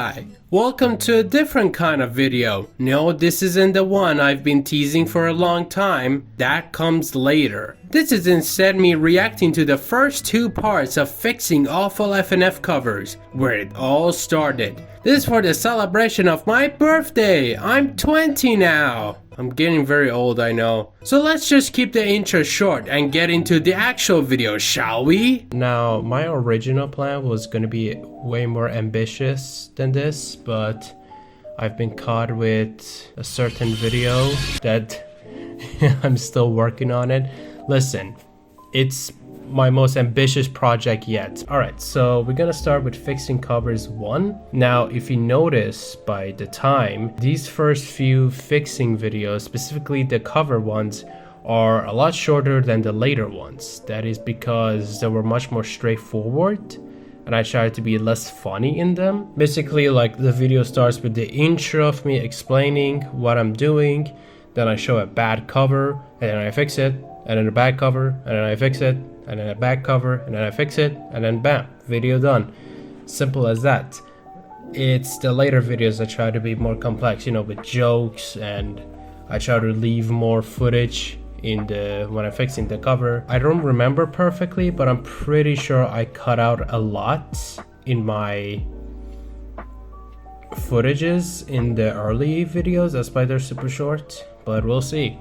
guy. Welcome to a different kind of video. No, this isn't the one I've been teasing for a long time. That comes later. This is instead me reacting to the first two parts of fixing awful FNF covers, where it all started. This is for the celebration of my birthday. I'm 20 now. I'm getting very old, I know. So let's just keep the intro short and get into the actual video, shall we? Now, my original plan was gonna be way more ambitious than this, but I've been caught with a certain video that I'm still working on it. Listen, it's my most ambitious project yet. Alright, so we're gonna start with fixing covers 1. Now, if you notice by the time, these first few fixing videos, specifically the cover ones, are a lot shorter than the later ones. That is because they were much more straightforward and I tried to be less funny in them. Basically, like, the video starts with the intro of me explaining what I'm doing, then I show a bad cover, and then I fix it, and then a bad cover, and then I fix it, and then a back cover, and then I fix it, and then bam, video done. Simple as that. It's the later videos that try to be more complex, you know, with jokes, and I try to leave more footage in the when I'm fixing the cover. I don't remember perfectly, but I'm pretty sure I cut out a lot in my footages in the early videos. That's why they're super short, but we'll see.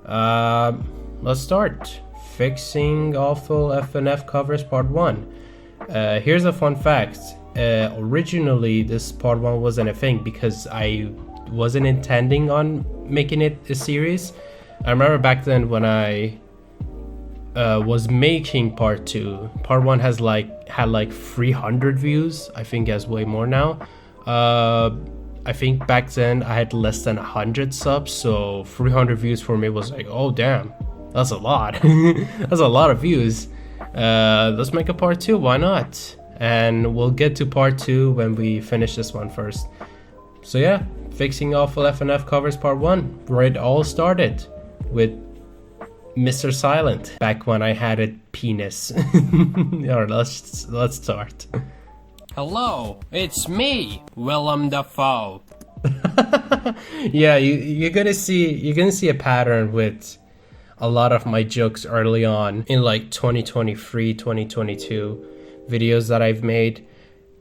Let's start. Fixing awful FNF covers part 1. Here's a fun fact. Originally this part 1 wasn't a thing because I wasn't intending on making it a series. I remember back then when I was making part 2, part 1 had like 300 views. I think it has way more now. I think back then I had less than 100 subs, so 300 views for me was like, oh damn, that's a lot. That's a lot of views. Let's make a part 2, why not? And we'll get to part 2 when we finish this one first. So yeah, fixing awful FNF covers part 1, where it all started with Mr. Silent, back when I had a penis. Alright, let's start. Hello, it's me, Willem Dafoe. Yeah, you're gonna see a pattern with a lot of my jokes early on in like 2023, 2022 videos that I've made.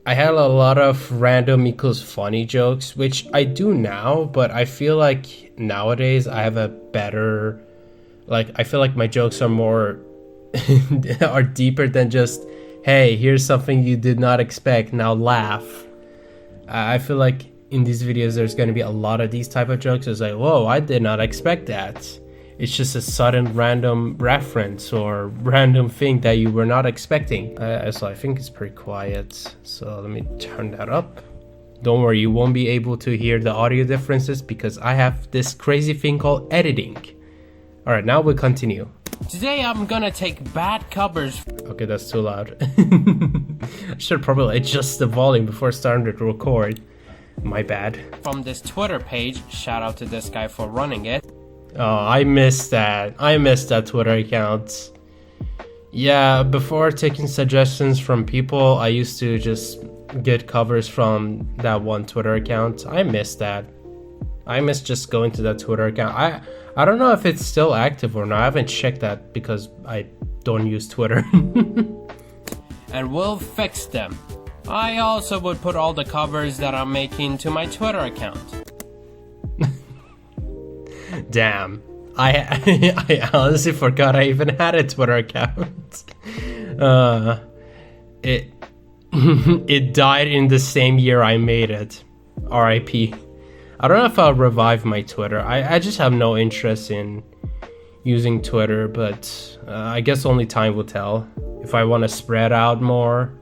I had a lot of random equals funny jokes, which I do now, but I feel like nowadays I have a better, like, I feel like my jokes are more are deeper than just, hey, here's something you did not expect, now laugh. I feel like in these videos there's going to be a lot of these type of jokes. It's like, whoa, I did not expect that. It's just a sudden random reference or random thing that you were not expecting. So I think it's pretty quiet, so let me turn that up. Don't worry, you won't be able to hear the audio differences because I have this crazy thing called editing. Alright, now we'll continue. Today I'm gonna take bad covers. Okay, that's too loud. I should probably adjust the volume before starting to record. My bad. From this Twitter page, shout out to this guy for running it. Oh, I missed that. I missed that Twitter account. Yeah, before taking suggestions from people, I used to just get covers from that one Twitter account. I missed that. I miss just going to that Twitter account. I don't know if it's still active or not. I haven't checked that because I don't use Twitter. And we'll fix them. I also would put all the covers that I'm making to my Twitter account. Damn. I honestly forgot I even had a Twitter account. It died in the same year I made it. RIP. I don't know if I'll revive my Twitter. I just have no interest in using Twitter, but I guess only time will tell. If I want to spread out more,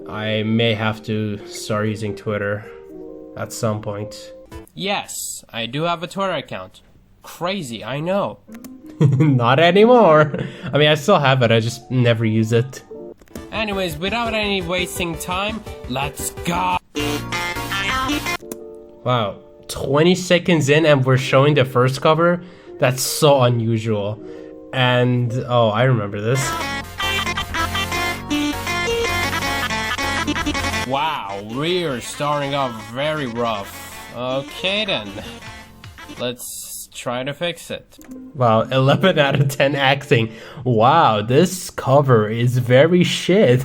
I may have to start using Twitter at some point. Yes, I do have a Twitter account. Crazy, I know. Not anymore. I mean, I still have it, I just never use it. Anyways, without any wasting time, let's go! Wow, 20 seconds in and we're showing the first cover? That's so unusual. And, oh, I remember this. Wow, Wow, we're starting off very rough. Okay then, let's try to fix it. Wow, 11 out of 10 acting. Wow, this cover is very shit.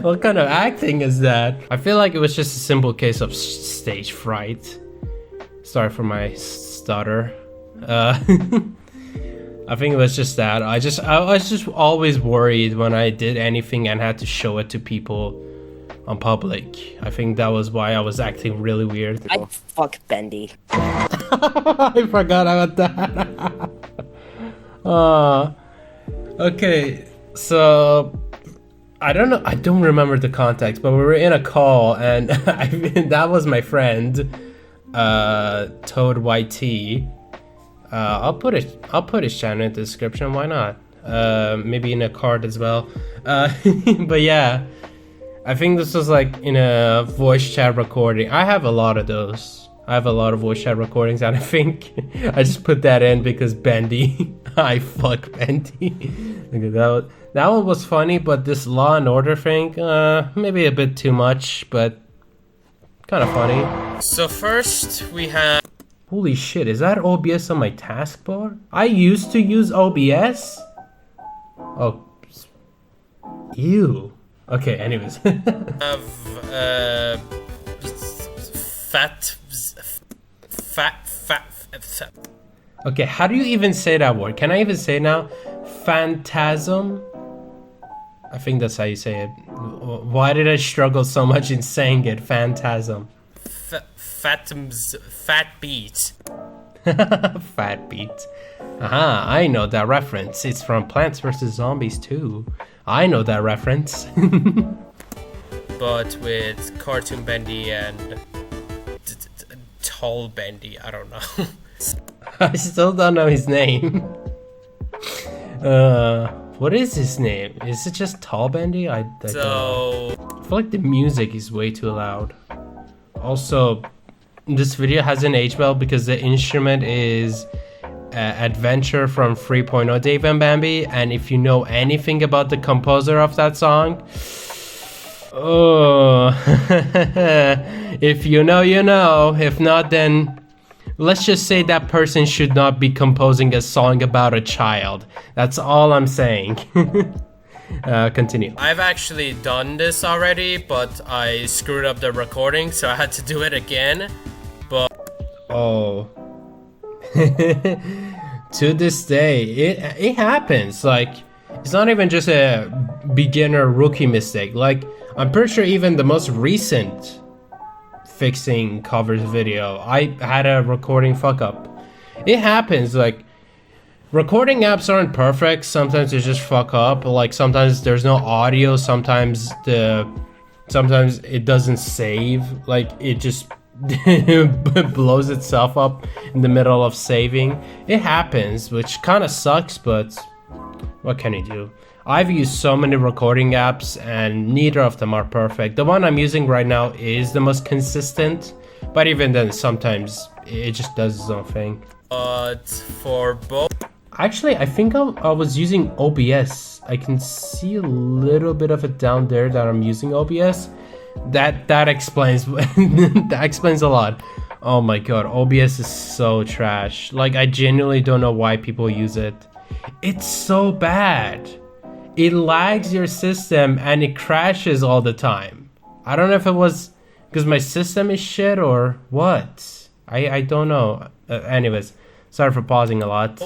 What kind of acting is that? I feel like it was just a simple case of stage fright. Sorry for my stutter. I think it was just that. I was just always worried when I did anything and had to show it to people on public. I think that was why I was acting really weird. I fuck Bendy. I forgot about that. Okay, so I don't remember the context, but we were in a call and that was my friend, Toad YT. I'll put his channel in the description. Why not? Maybe in a card as well. But yeah, I think this was like in a voice chat recording. I have a lot of those. I have a lot of voice chat recordings, and I think I just put that in because Bendy. I fuck Bendy. That one was funny, but this Law and Order thing, maybe a bit too much, but kind of funny. So first we have. Holy shit, is that OBS on my taskbar? I used to use OBS? Oh. Ew. Okay, anyways. Fat. Okay, how do you even say that word? Can I even say it now? Phantasm? I think that's how you say it. Why did I struggle so much in saying it? Phantasm. Fat beat. Fat beat. Aha, I know that reference. It's from Plants vs. Zombies 2. I know that reference. But with Cartoon Bendy and Tall Bendy, I don't know. I still don't know his name. What is his name? Is it just Tall Bendy? I feel like the music is way too loud. Also, this video hasn't aged well because the instrument is Adventure from 3.0 Dave and Bambi, and if you know anything about the composer of that song, oh, if you know, you know. If not, then let's just say that person should not be composing a song about a child. That's all I'm saying. Continue. I've actually done this already, but I screwed up the recording, so I had to do it again. But oh. To this day, it happens. Like, it's not even just a beginner rookie mistake. Like, I'm pretty sure even the most recent fixing covers video, I had a recording fuck up. It happens. Like, recording apps aren't perfect. Sometimes they just fuck up. Like, sometimes there's no audio. Sometimes it doesn't save. Like, it just blows itself up in the middle of saving. It happens, which kind of sucks, but what can you do? I've used so many recording apps and neither of them are perfect. The one I'm using right now is the most consistent, but even then sometimes it just does its own thing. But for both, actually, I think I was using OBS. I can see a little bit of it down there that I'm using OBS. That explains that explains a lot. Oh my god, OBS is so trash. Like, I genuinely don't know why people use it. It's so bad. It lags your system and it crashes all the time. I don't know if it was because my system is shit or what. I don't know. Anyways, sorry for pausing a lot.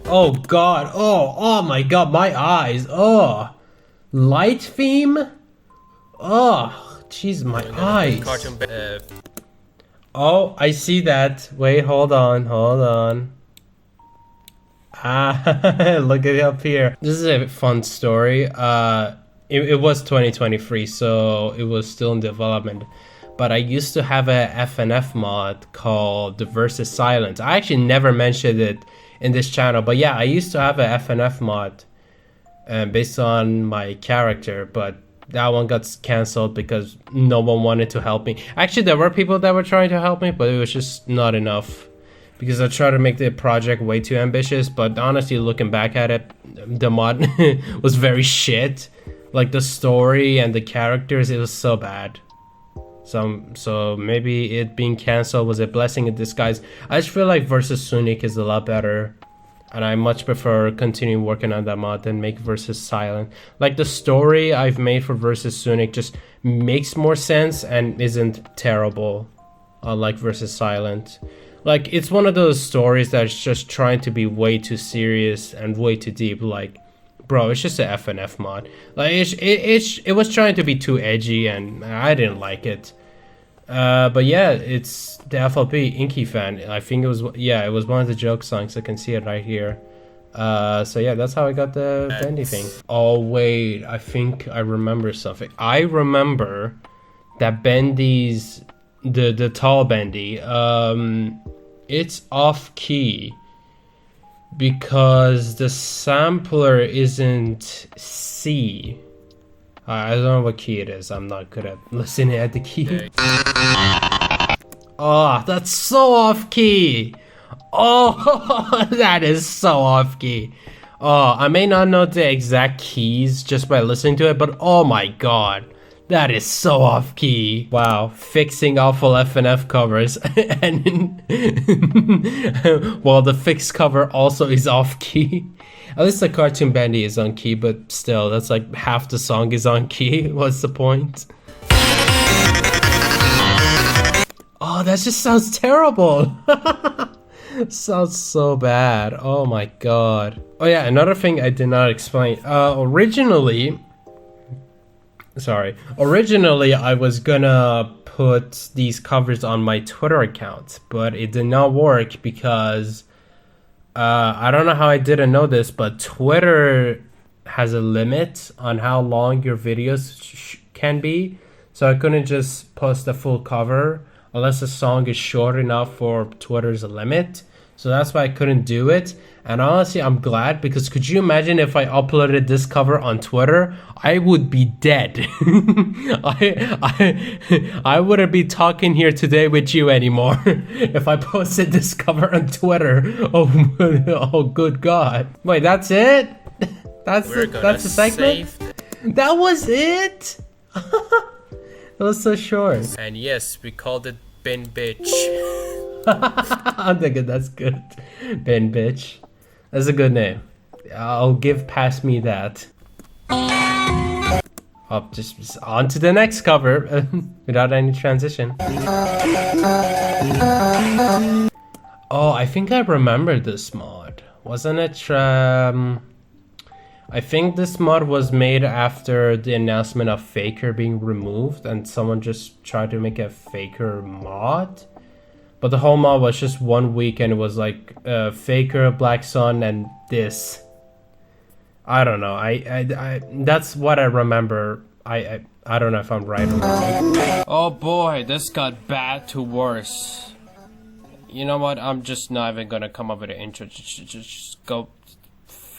Oh god. Oh my god, my eyes. Oh, light theme. Oh, jeez, my eyes. Oh, I see that. Wait, hold on. Ah, look at it up here. This is a fun story. It was 2023, so it was still in development. But I used to have a FNF mod called The Versus Silence. I actually never mentioned it in this channel, but yeah, I used to have a FNF mod based on my character, but that one got cancelled because no one wanted to help me. Actually, there were people that were trying to help me, but it was just not enough. Because I tried to make the project way too ambitious, but honestly, looking back at it, the mod was very shit. like the story and the characters, it was so bad. So maybe it being cancelled was a blessing in disguise. I just feel like Versus Sonic is a lot better, and I much prefer continuing working on that mod than make Versus Silent. Like the story I've made for Versus Sonic just makes more sense and isn't terrible, unlike Versus Silent. Like it's one of those stories that's just trying to be way too serious and way too deep. Like, bro, it's just an FNF mod. Like it was trying to be too edgy, and I didn't like it. But yeah, it's the FLP Inky fan. I think it was it was one of the joke songs. I can see it right here. So yeah, that's how I got the bendy thing. Oh wait, I think I remember something. I remember that bendy's the tall bendy. It's off key because the sampler isn't C. I don't know what key it is. I'm not good at listening at the key. Oh, that's so off key. Oh, that is so off key. Oh, I may not know the exact keys just by listening to it, but oh my god. That is so off key. Wow, fixing awful FNF covers and well, the fixed cover also is off key. At least the cartoon bandy is on key, but still, that's like half the song is on key. What's the point? Oh, that just sounds terrible. Sounds so bad. Oh my god. Oh yeah, another thing I did not explain. Originally I was gonna put these covers on my Twitter account, but it did not work because I don't know how I didn't know this, but Twitter has a limit on how long your videos can be. So I couldn't just post a full cover unless the song is short enough for Twitter's limit. So that's why I couldn't do it. And honestly, I'm glad, because could you imagine if I uploaded this cover on Twitter? I would be dead. I wouldn't be talking here today with you anymore if I posted this cover on Twitter. Oh good god. Wait, that's it? That's the segment? That was it? That was so short. And yes, we called it Ben Bitch. I'm thinking that's good. Ben Bitch. That's a good name. I'll give past me that. Oh, just on to the next cover without any transition. Oh, I think I remember this mod. Wasn't it? I think this mod was made after the announcement of Faker being removed, and someone just tried to make a Faker mod. But the whole mod was just 1 week, and it was like Faker, Black Sun, and this. I don't know. I that's what I remember. I don't know if I'm right or wrong. Oh boy, this got bad to worse. You know what? I'm just not even gonna come up with an intro. Just go.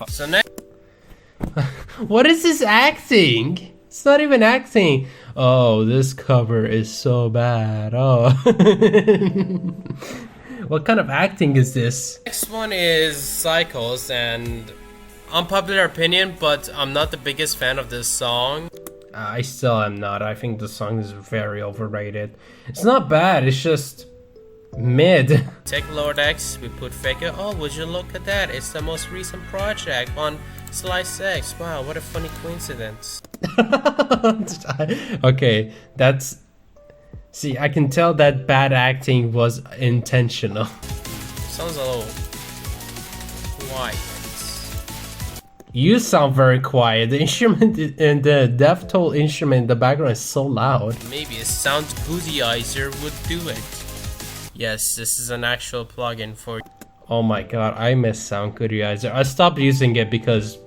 So next. What is this acting? It's not even acting. Oh, this cover is so bad. Oh. What kind of acting is this? Next one is Cycles, and unpopular opinion, but I'm not the biggest fan of this song. I still am not. I think the song is very overrated. It's not bad, it's just mid. Take Lord X, we put Faker. Oh, would you look at that? It's the most recent project on Slice X. Wow, what a funny coincidence. Okay, that's... See, I can tell that bad acting was intentional. Sounds a little quiet. You sound very quiet. The instrument and the death toll instrument in the background is so loud. Maybe a sound goodyizer would do it. Yes, this is an actual plugin for... Oh my god, I miss Sound Goodyizer. I stopped using it because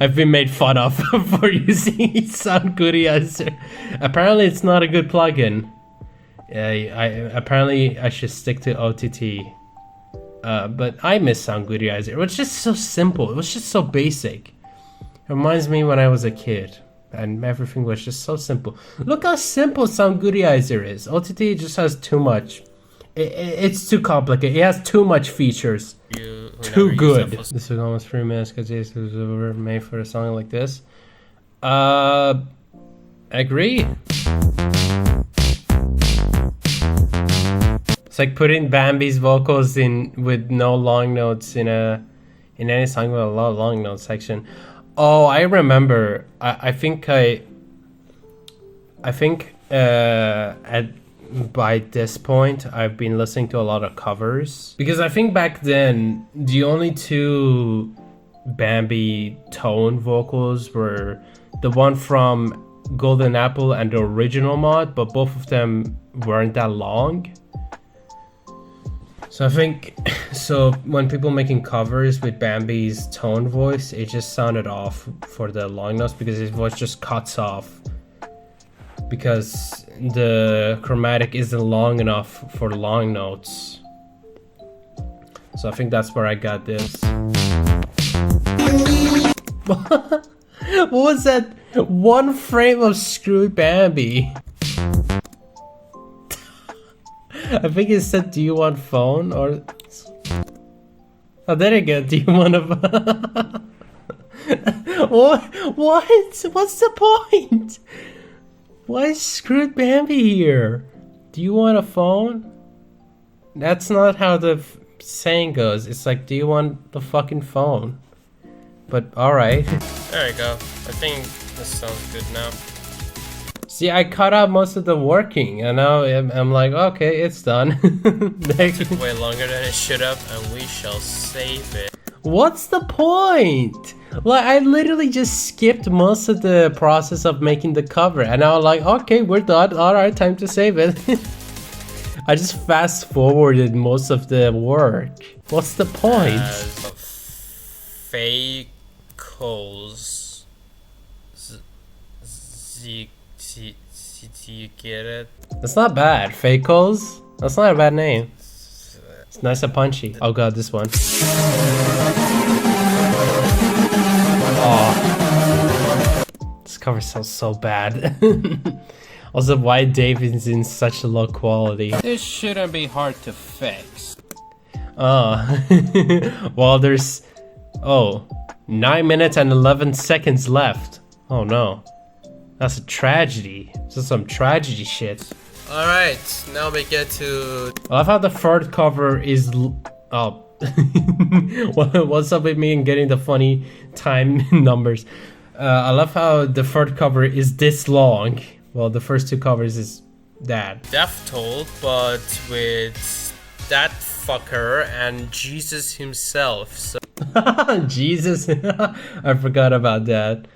I've been made fun of for using Sound Goodyizer. Apparently it's not a good plugin. Apparently I should stick to OTT. But I miss Sound Goodyizer. It was just so simple. It was just so basic. It reminds me when I was a kid. And everything was just so simple. Look how simple Sound Goodyizer is. OTT just has too much. It's too complicated. It has too much features. Too good. This was almost 3 minutes because it was made for a song like this. Agree. It's like putting Bambi's vocals in with no long notes in any song with a lot of long note section. Oh, I remember. I think by this point I've been listening to a lot of covers, because I think back then the only two Bambi tone vocals were the one from Golden Apple and the original mod, but both of them weren't that long. So I think, so when people making covers with Bambi's tone voice, it just sounded off for the long notes because his voice just cuts off because the chromatic isn't long enough for long notes. So I think that's where I got this. What was that? One frame of Screw Bambi. I think it said, do you want phone? Or oh, there you go. Do you want a what? What's the point? Why is Screwed Bambi here? Do you want a phone? That's not how the saying goes. It's like, do you want the fucking phone? But alright. There you go. I think this sounds good now. See, I cut out most of the working, and now I'm like, okay, it's done. It took way longer than it should have, and we shall save it. What's the point? Like, I literally just skipped most of the process of making the cover, and now I'm like, okay, we're done. Alright, time to save it. I just fast forwarded most of the work. What's the point? Fakos. You get it? That's not bad. Fakos? That's not a bad name. It's nice and punchy. Oh god, this one. Oh. This cover sounds so bad. Also, why Dave is in such a low quality. This shouldn't be hard to fix. Well, there's... Oh. 9 minutes and 11 seconds left. Oh no. That's a tragedy. This is some tragedy shit. Alright, now we get to... I love how the third cover is... Oh. What's up with me and getting the funny time numbers? I love how the third cover is this long. Well, the first two covers is that. Death Toll, but with that fucker and Jesus himself. So Jesus. I forgot about that.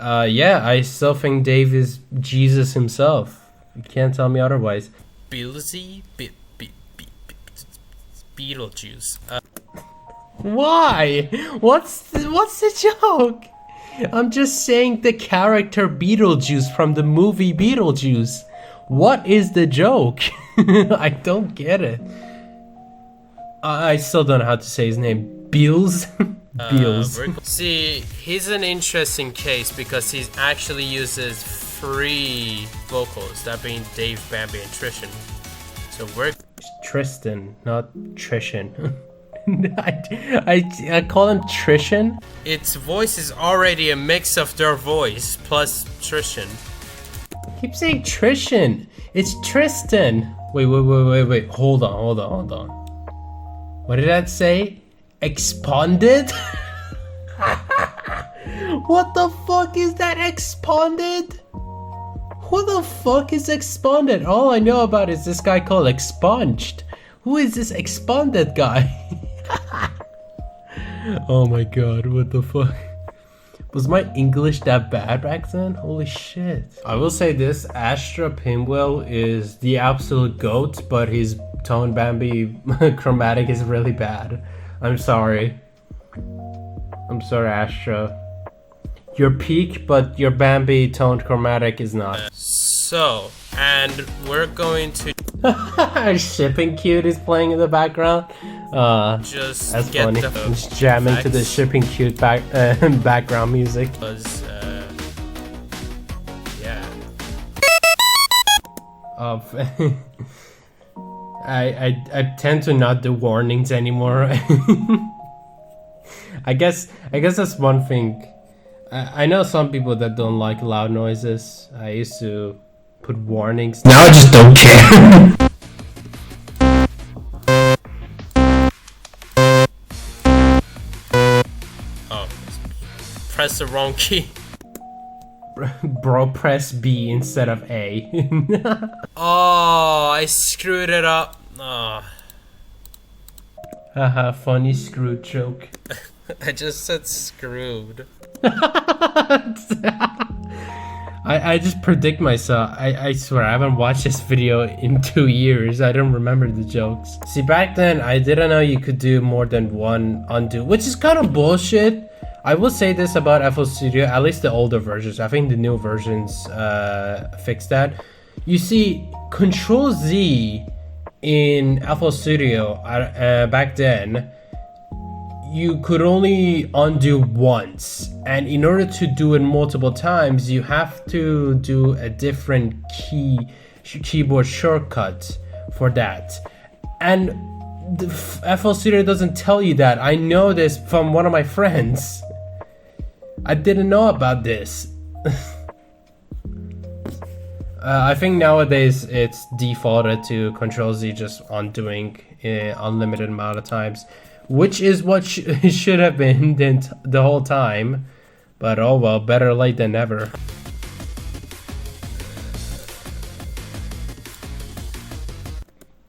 Yeah, I still think Dave is Jesus himself. You can't tell me otherwise. Beetlejuice. Why? What's the joke? I'm just saying the character Beetlejuice from the movie Beetlejuice. What is the joke? I don't get it. I still don't know how to say his name. Beals? Beals. See, he's an interesting case because he actually uses 3 vocals, that being Dave, Bambi, and Trishan. So we're Tristan, not Trishan. I call him Trishan. Its voice is already a mix of their voice plus Trishan. I keep saying Trishan. It's Tristan. Wait. Hold on. What did that say? Expanded? What the fuck is that expanded? Who the fuck is expanded? All I know about is this guy called Expunged. Who is this expanded guy? Oh my god, what the fuck? Was my English that bad back then? Holy shit. I will say this, Astra Pinwheel is the absolute GOAT, but his tone Bambi chromatic is really bad. I'm sorry. I'm sorry, Astra. You're peak, but your Bambi toned chromatic is not. So, and we're going to Shipping Cute is playing in the background. just That's get funny. the Just jamming to the Shipping Cute background music. Yeah. I tend to not do warnings anymore. I guess that's one thing I know some people that don't like loud noises. I used to put warnings. Now I just don't care. Oh, press the wrong key. Bro, press B instead of A. Oh, I screwed it up. Oh. Haha, funny screw joke. I just said screwed. I just predict myself. I swear, I haven't watched this video in 2 years. I don't remember the jokes. See, back then, I didn't know you could do more than one undo, which is kind of bullshit. I will say this about FL Studio, at least the older versions. I think the new versions fix that. You see, Control Z in FL Studio back then, you could only undo once, and in order to do it multiple times, you have to do a different keyboard shortcut for that. And the FL Studio doesn't tell you that. I know this from one of my friends. I didn't know about this. I think nowadays it's defaulted to Control Z, just undoing unlimited amount of times, which is what it should have been the whole time. But oh well, better late than never.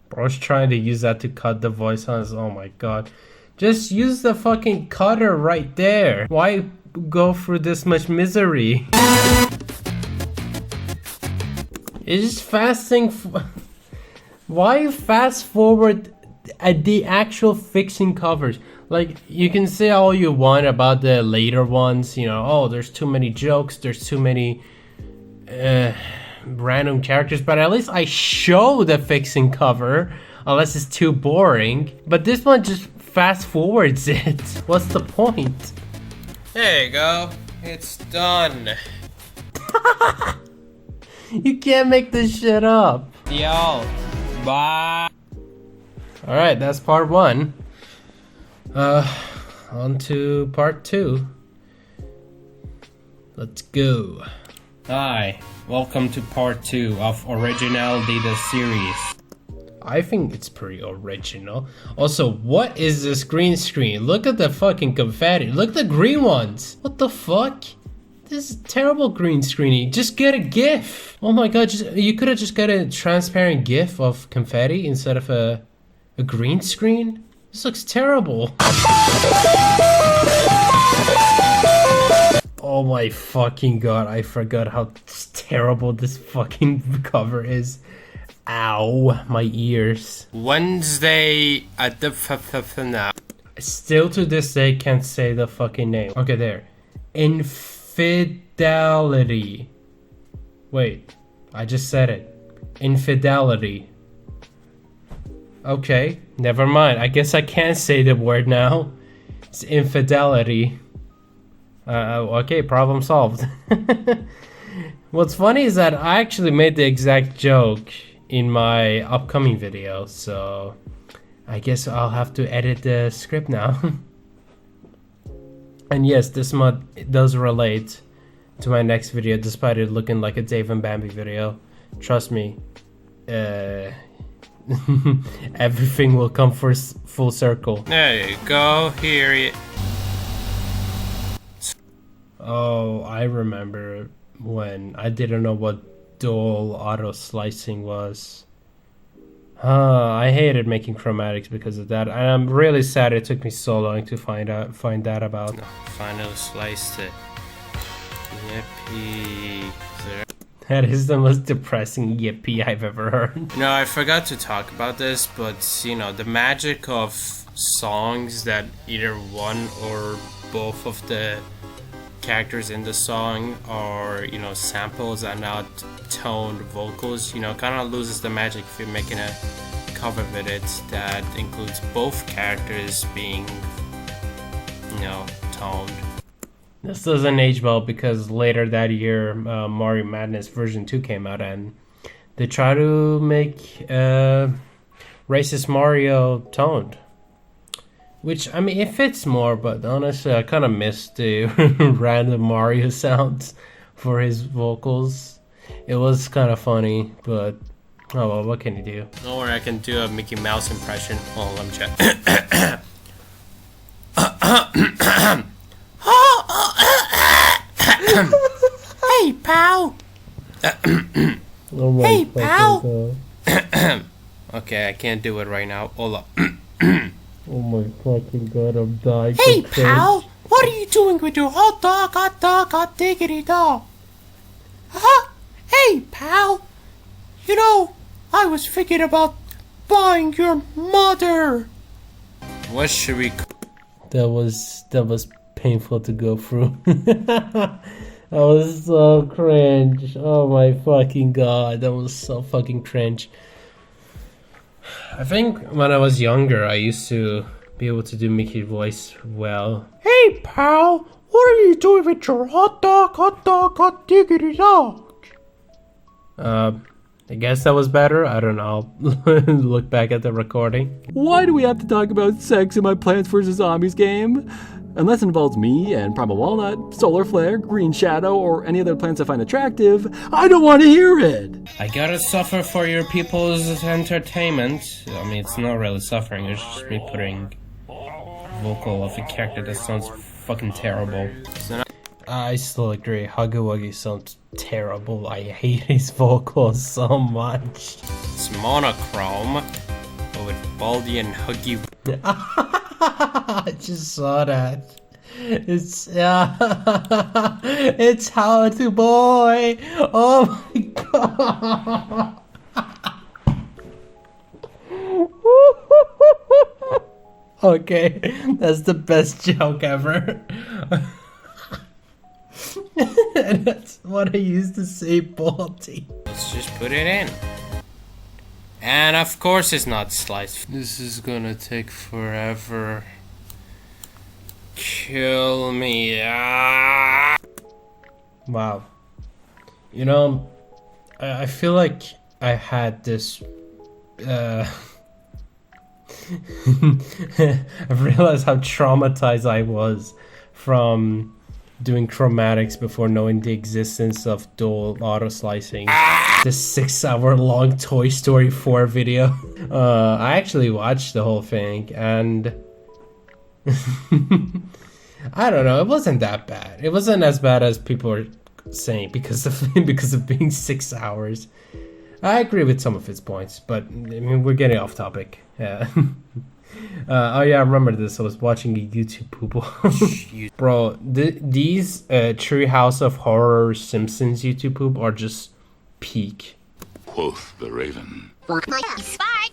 Bro's trying to use that to cut the voice on us. Oh my god. Just use the fucking cutter right there. Why go through this much misery? It's just fasting. Why fast forward at the actual fixing covers? Like, you can say all you want about the later ones, you know, oh, there's too many jokes, there's too many random characters, but at least I show the fixing cover, unless it's too boring. But this one just fast forwards it. What's the point? There you go. It's done. You can't make this shit up. Yo, bye. Alright, that's part 1. On to part 2. Let's go. Hi, welcome to part 2 of Originality the series. I think it's pretty original. Also, what is this green screen? Look at the fucking confetti. Look at the green ones. What the fuck? This is terrible green screening. Just get a GIF. Oh my god, you could have just got a transparent GIF of confetti instead of a green screen. This looks terrible. Oh my fucking god, I forgot how terrible this fucking cover is. Ow, my ears. Wednesday at the FNF. Still to this day can't say the fucking name. Okay, there. Infidelity. Wait, I just said it. Infidelity. Okay, never mind. I guess I can't say the word now. It's infidelity. Okay, problem solved. What's funny is that I actually made the exact joke in my upcoming video, so I guess I'll have to edit the script now. And yes, this mod does relate to my next video, despite it looking like a Dave and Bambi video. Trust me, everything will come full circle. There you go, here it. Oh, I remember when I didn't know what dual auto slicing was. I hated making chromatics because of that, and I'm really sad it took me so long to find that about. Finally sliced it. Yippee. That is the most depressing yippee I've ever heard. No, I forgot to talk about this, but you know, the magic of songs that either one or both of the characters in the song are, you know, samples and not toned vocals, you know, kind of loses the magic if you're making a cover with it that includes both characters being, you know, toned. This doesn't age well because later that year Mario Madness version 2 came out and they try to make racist Mario toned. Which, I mean, it fits more, but honestly, I kind of missed the random Mario sounds for his vocals. It was kind of funny, but oh well, what can you do? Don't worry, I can do a Mickey Mouse impression. Oh, let me check. Hey, pal! Oh my Hey, fucking pal! God. Okay, I can't do it right now. Hold up. Oh my fucking god, I'm dying. Hey, from pal! cringe. What are you doing with your hot dog, hot diggity dog? Huh? Hey, pal! You know, I was thinking about buying your mother. What should we... That was painful to go through. That was so cringe. Oh my fucking god, that was so fucking cringe. I think when I was younger, I used to be able to do Mickey's voice well. Hey pal, what are you doing with your hot dog, diggity dog? I guess that was better. I don't know. I'll look back at the recording. Why do we have to talk about sex in my Plants vs. Zombies game? Unless it involves me and Primal Walnut, Solar Flare, Green Shadow, or any other plants I find attractive, I don't want to hear it! I gotta suffer for your people's entertainment. I mean, it's not really suffering, it's just me putting vocal of a character that sounds fucking terrible. I still agree, Huggy Wuggy sounds terrible. I hate his vocals so much. It's monochrome, but with Baldy and Huggy. I just saw that. It's it's how to boy. Oh my god. Okay, that's the best joke ever. That's what I used to say, Baldy. Let's just put it in. And of course it's not sliced. This is gonna take forever. Kill me. Ah! Wow. You know, I feel like I had this I've realized how traumatized I was from doing chromatics before knowing the existence of dual auto slicing. The 6-hour long Toy Story 4 video. I actually watched the whole thing and I don't know, it wasn't that bad. It wasn't as bad as people are saying because of being 6 hours. I agree with some of his points, but I mean, we're getting off topic. Yeah. Oh yeah, I remember this. I was watching a YouTube poop. Bro, these Treehouse of Horror Simpsons YouTube poop are just peak. Quoth the raven.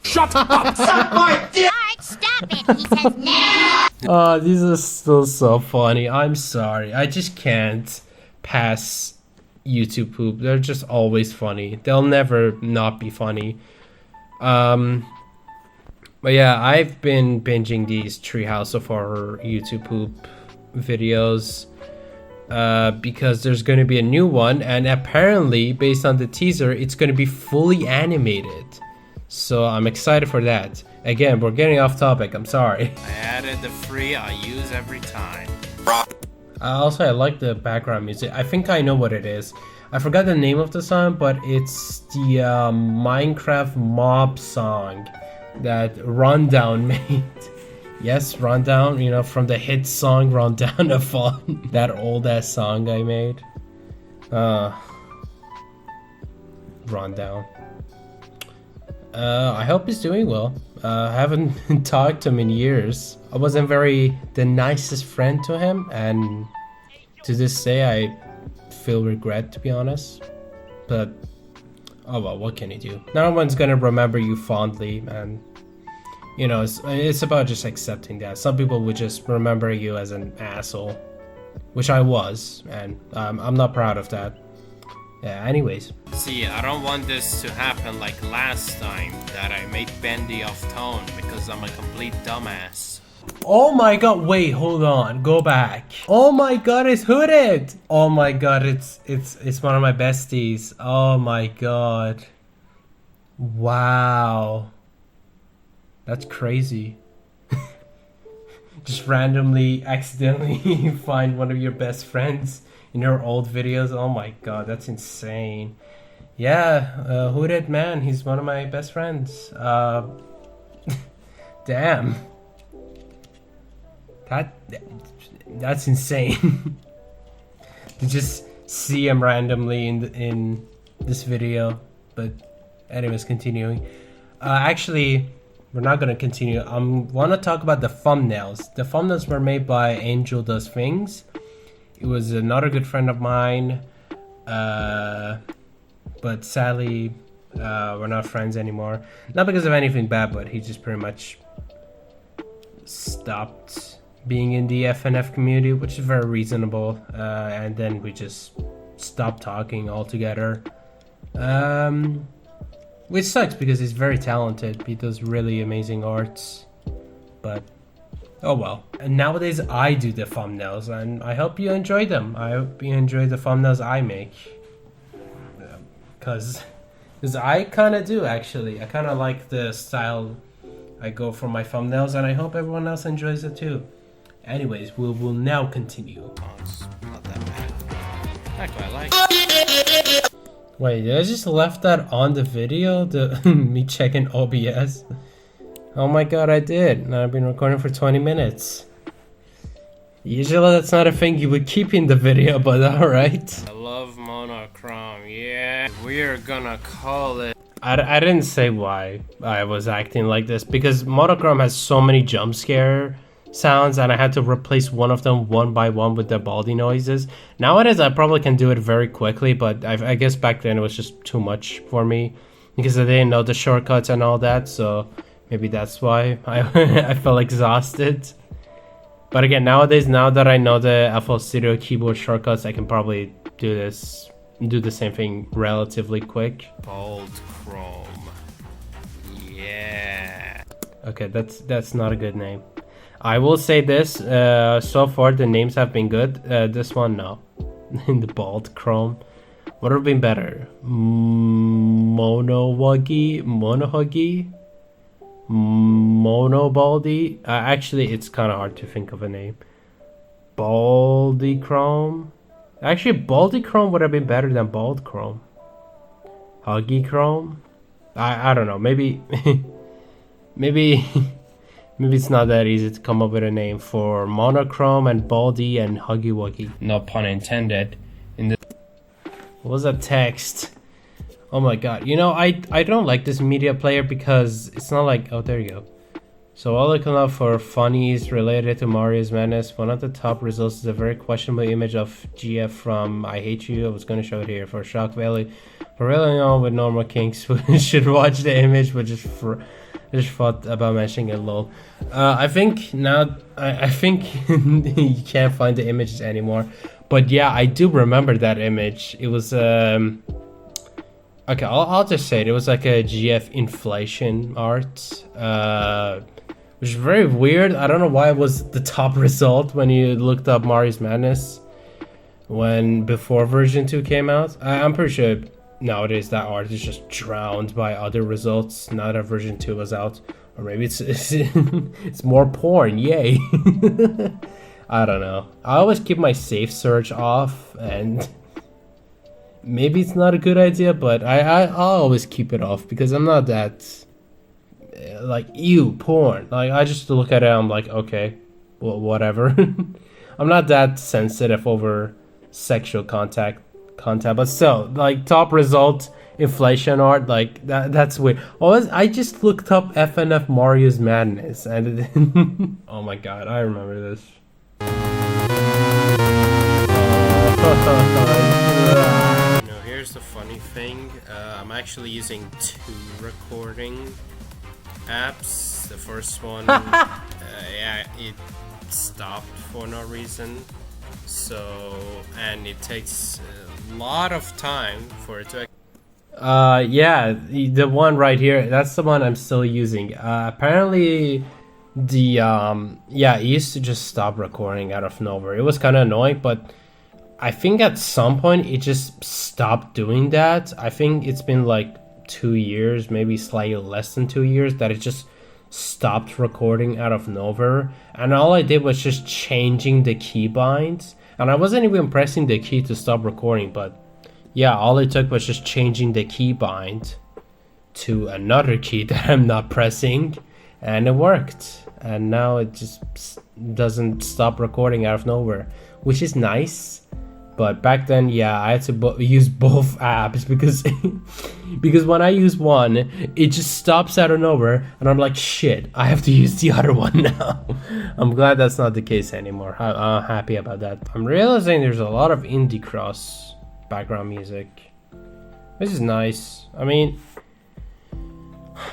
Shut up! Suck my dick! Stop it! He says no! These are still so funny. I'm sorry. I just can't pass YouTube poop. They're just always funny. They'll never not be funny. But yeah, I've been binging these Treehouse of Horror YouTube poop videos because there's going to be a new one, and apparently, based on the teaser, it's going to be fully animated. So I'm excited for that. Again, we're getting off topic. I'm sorry. I added the free I use every time. Also, I like the background music. I think I know what it is. I forgot the name of the song, but it's the Minecraft mob song that Rundown made. Yes, Rundown, you know, from the hit song Rundown of Fun. That old ass song I made. Rundown. I hope he's doing well. I haven't talked to him in years. I wasn't the nicest friend to him, and to this day I feel regret, to be honest. But oh well, what can you do? No one's gonna remember you fondly, and you know, it's about just accepting that. Some people would just remember you as an asshole, which I was, and I'm not proud of that. Yeah, anyways. See, I don't want this to happen like last time that I made Bendy off tone because I'm a complete dumbass. Oh my god, wait, hold on, go back. Oh my god, it's Hooded. Oh my god, it's one of my besties. Oh my god. Wow. That's crazy. just randomly, accidentally find one of your best friends in your old videos. Oh my god, that's insane. Yeah, Hooded Man, he's one of my best friends. Damn. That's insane. To just see him randomly in this video. But anyways, continuing. Actually, we're not gonna continue. I want to talk about the thumbnails. The thumbnails were made by Angel Does Things. It was another good friend of mine. But sadly, we're not friends anymore. Not because of anything bad, but he just pretty much stopped being in the FNF community, which is very reasonable. And then we just stopped talking altogether. Which sucks because he's very talented. He does really amazing arts. But oh well. And nowadays I do the thumbnails, and I hope you enjoy them. I hope you enjoy the thumbnails I make. Because I kind of do, actually. I kind of like the style I go for my thumbnails, and I hope everyone else enjoys it too. Anyways, we will now continue. Oh, it's not that bad. I quite like it. Wait, did I just left that on the video? Me checking OBS? Oh my god, I did. And I've been recording for 20 minutes. Usually that's not a thing you would keep in the video, but alright. I love monochrome, yeah. We're gonna call it. I didn't say why I was acting like this, because monochrome has so many jump scare sounds, and I had to replace one of them one by one with the baldy noises. Nowadays I probably can do it very quickly, but I guess back then it was just too much for me because I didn't know the shortcuts and all that, so maybe that's why I felt exhausted. But again, nowadays, now that I know the FL Studio keyboard shortcuts, I can probably do the same thing relatively quick. Bold chrome. Yeah. Okay, that's not a good name. I will say this, so far the names have been good. This one, no. The Bald Chrome. What would have been better? Monohuggy? Monobaldy? Actually, it's kind of hard to think of a name. Baldy Chrome? Actually, Baldy Chrome would have been better than Bald Chrome. Huggy Chrome? I don't know. Maybe... maybe it's not that easy to come up with a name for monochrome and baldy and huggy wuggy. No pun intended. What was that text? Oh my god. You know, I don't like this media player because it's not like... Oh, there you go. So while looking up for funnies related to Mario's Madness, one of the top results is a very questionable image of GF from I Hate You. I was going to show it here for Shock Valley. For really on with normal kinks, we should watch the image, but just thought about mentioning it, lol. I think now, I think you can't find the images anymore. But yeah, I do remember that image. It was, okay, I'll just say it. It was like a GF inflation art, which is very weird. I don't know why it was the top result when you looked up Mario's Madness before version 2 came out. I'm pretty sure nowadays that art is just drowned by other results now that version 2 was out. Or maybe it's more porn, yay. I don't know. I always keep my safe search off, and maybe it's not a good idea, but I'll always keep it off because I'm not that like, ew, porn. Like, I just look at it, I'm like, okay, well, whatever. I'm not that sensitive over sexual content, but still, like, top result inflation art, like that's weird. I just looked up FNF Mario's Madness, and oh my god, I remember this. Here's the funny thing. I'm actually using 2 recording apps. The first one, yeah, it stopped for no reason. So, and it takes a lot of time for it to. Yeah, the one right here, that's the one I'm still using. Apparently, yeah, it used to just stop recording out of nowhere. It was kind of annoying, but I think at some point it just stopped doing that. I think it's been like 2 years, maybe slightly less than 2 years, that it just stopped recording out of nowhere, and all I did was just changing the keybinds, and I wasn't even pressing the key to stop recording, but yeah, all it took was just changing the keybind to another key that I'm not pressing, and it worked. And now it just doesn't stop recording out of nowhere, which is nice. But back then, yeah, I had to use both apps because because when I use one, it just stops out of nowhere, and I'm like, shit, I have to use the other one now. I'm glad that's not the case anymore. I'm happy about that. I'm realizing there's a lot of indie cross background music. This is nice. I mean,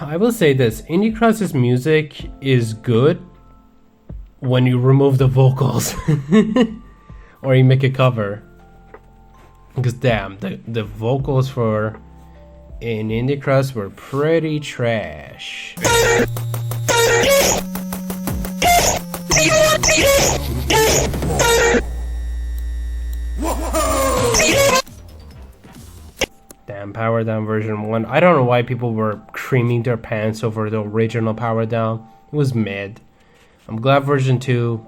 I will say this, indie cross's music is good when you remove the vocals or you make a cover. Because damn, the vocals for in Indie Cross were pretty trash. Damn, Power Down version 1. I don't know why people were creaming their pants over the original Power Down. It was mid. I'm glad version 2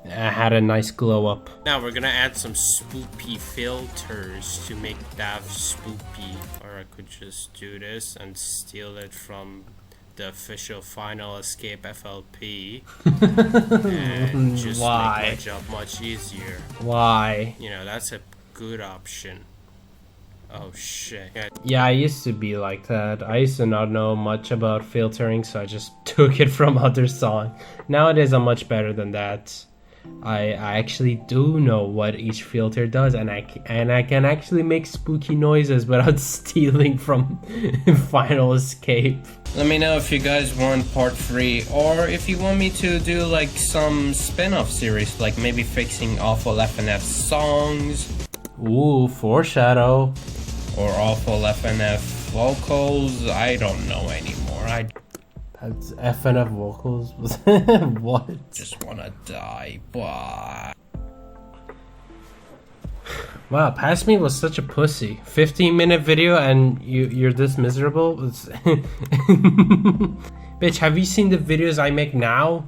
had a nice glow up. Now we're gonna add some spoopy filters to make that spoopy. Or I could just do this and steal it from the official Final Escape FLP and just make my job much easier. Why? You know, that's a good option. Oh shit. Yeah, I used to be like that. I used to not know much about filtering, so I just took it from other songs. Nowadays I'm much better than that. I actually do know what each filter does, and I can actually make spooky noises without stealing from Final Escape. Let me know if you guys want part 3, or if you want me to do like some spin-off series, like maybe fixing awful FNF songs. Ooh, foreshadow. Or awful FNF vocals. I don't know anymore. That's FNF vocals. What? Just wanna die. Blah. Wow, Past Me was such a pussy. 15-minute video and you're this miserable? Bitch, have you seen the videos I make now?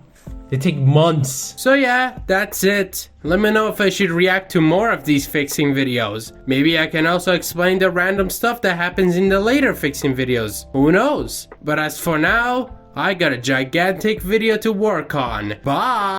They take months. So yeah, that's it. Let me know if I should react to more of these fixing videos. Maybe I can also explain the random stuff that happens in the later fixing videos. Who knows? But as for now, I got a gigantic video to work on. Bye!